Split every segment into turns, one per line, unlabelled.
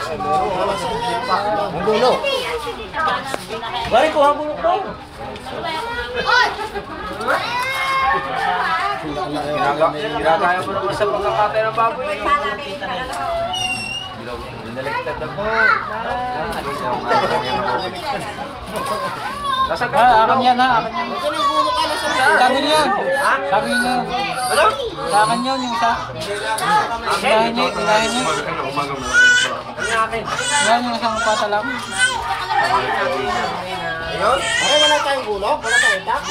Ang dulo. Bari ko ang bulok daw.
Ginagaya mo naman sa pagkakatay ng baboy. Binaligtad na po.
Akin yan ha, akin yan. Sabi niyo. Sabi niyo.
Ano?
Sa akin yun, yung sa... Ilahin niyo, ilahin niyo. Ilahin niyo isang pata lang.
Ayun?
Aray, wala tayong gulok? Wala tayong dak?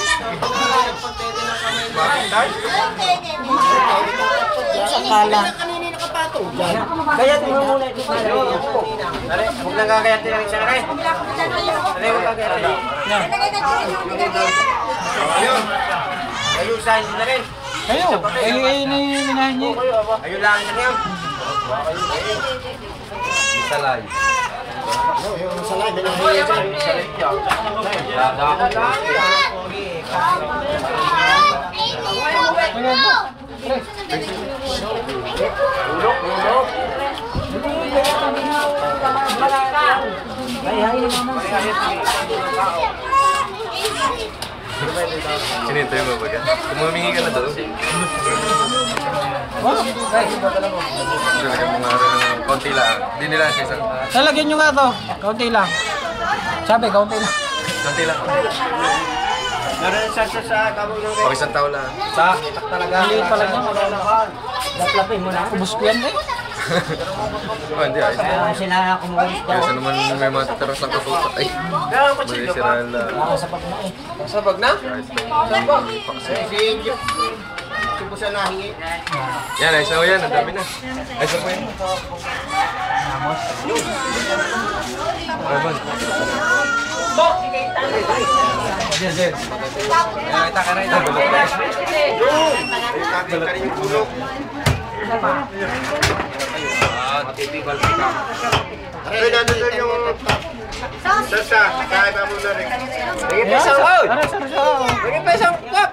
Sakala.
Kanina nakapatong dyan.
Kaya tingnan muna ito. Are, huwag nang gagayat din siya, are. Are, huwag gagayat din. Ayun. Ayun, saan na rin.
Kayo, ayun na yung minahin niyo.
Ayun lang siya ngayon. Isalay.
Ano, yung salay, binahiya dyan.
Isalay siya. Dadakot lang yan. Ulok, ulok.
Sinintay mo ba ka? Kumamingi ka na doon. Talaga mga ng konti lang. Hindi nila siya isang...
Lalagyan nyo nga to. Kaunti lang. Sabi, kaunti lang.
Konti lang.
Meron sa kabog ng
Pag isang tao lang.
sakit talaga.
Maliit pala niya.
Laplapin mo na.
Ubus ko yan eh.
Oh, hindi ayos.
Kaya sila kumukulit daw.
Kasi naman may mga tataras ng kasukat. Ay,
Kaya ako
mali si Rala.
Nakasapag na eh.
Sabag na?
Si Busa nahingi.
Yan, ayos na mo yan. Ang dami na. Ayos na po yan. Ay, ban.
Yes, yes. Kita ka rin.
Balot na.
Matipikal ka.
Aray, nandun yung... Sasa, kaya ba mo na rin?
Sige pa isang oy!
Ano, sir, siya?
Sige pa isang cup!